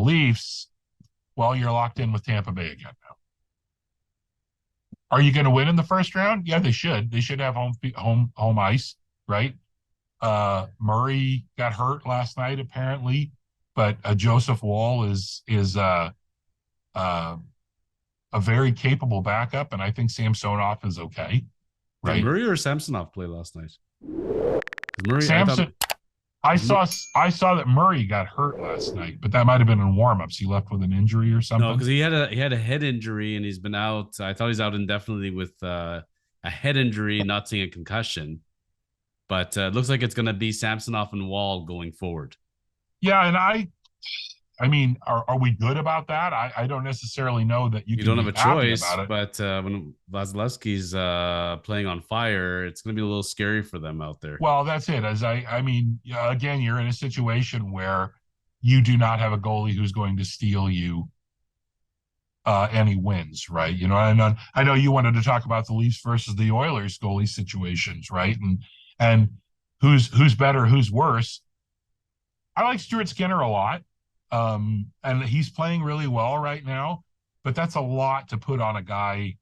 Leafs, well, you're locked in with Tampa Bay again now. Are you going to win in the first round? Yeah, they should. They should have home ice, right? Murray got hurt last night apparently, but Joseph Wall is a very capable backup, and I think Samsonov is okay, Did right? Murray or Samsonov play last night? Because Murray, I thought Samson, I saw that Murray got hurt last night, but that might have been in warmups. He left with an injury or no, something. because he had a head injury and he's been out. I thought he's out indefinitely with a head injury, not seeing a concussion. But it looks like it's going to be Samsonov and Wall going forward. Yeah, and I mean, are we good about that? I don't necessarily know that you You can don't have be a happy choice, about it. but when Vasilevsky's playing on fire, it's going to be a little scary for them out there. Well, that's it. I mean, again, you're in a situation where you do not have a goalie who's going to steal you any wins, right? You know, I know you wanted to talk about the Leafs versus the Oilers goalie situations, right? And who's better, who's worse. I like Stuart Skinner a lot, and he's playing really well right now. But that's a lot to put on a guy.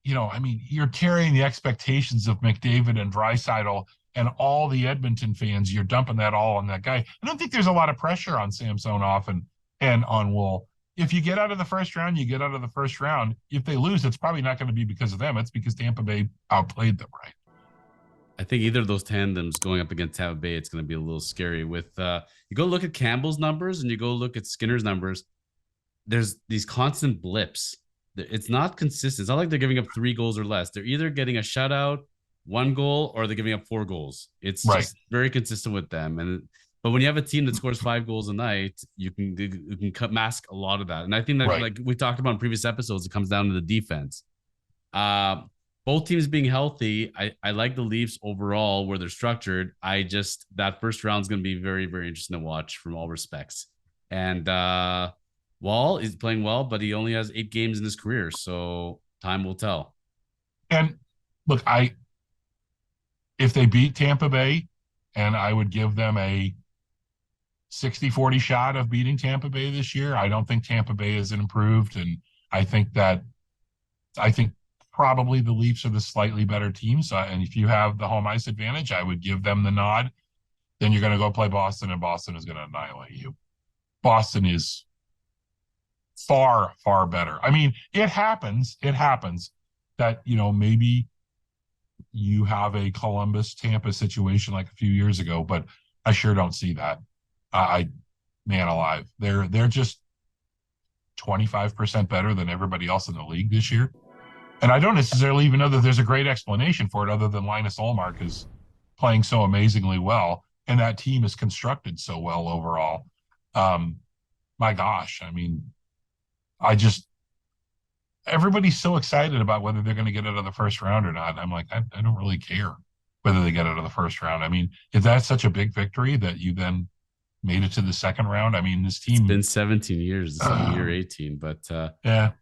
You know, I mean, you're carrying the expectations of McDavid and Draisaitl and all the Edmonton fans. You're dumping that all on that guy. I don't think there's a lot of pressure on Samsonov and on Wool. If you get out of the first round, you get out of the first round. If they lose, it's probably not going to be because of them. It's because Tampa Bay outplayed them, right? I think either of those tandems going up against Tampa Bay, it's going to be a little scary. With you go look at Campbell's numbers and you go look at Skinner's numbers. There's these constant blips. It's not consistent. It's not like they're giving up 3 goals or less. They're either getting a shutout, 1 goal, or they're giving up 4 goals. It's Right, just very consistent with them. But when you have a team that scores 5 goals a night, you can mask a lot of that. And I think that, right. like we talked about in previous episodes, it comes down to the defense. Uh, both teams being healthy, I like the Leafs overall where they're structured. That first round is going to be very, very interesting to watch from all respects. And Wall is playing well, but he only has 8 games in his career, so time will tell. And look, if they beat Tampa Bay, and I would give them a 60-40 shot of beating Tampa Bay this year. I don't think Tampa Bay is improved, and I think that I think probably the Leafs are the slightly better team. So, and if you have the home ice advantage, I would give them the nod. Then you're going to go play Boston, and Boston is going to annihilate you. Boston is far, far better. I mean, it happens. It happens that, you know, maybe you have a Columbus Tampa situation like a few years ago, but I sure don't see that. I man alive, they're just 25% better than everybody else in the league this year. And I don't necessarily even know that there's a great explanation for it other than Linus Ullmark is playing so amazingly well, and that team is constructed so well overall. My gosh, I mean, I just everybody's so excited about whether they're going to get out of the first round or not. I'm like, I don't really care whether they get out of the first round. I mean, if that's such a big victory that you then made it to the second round, I mean, this It's team, been 17 years. This will be year 18, but yeah,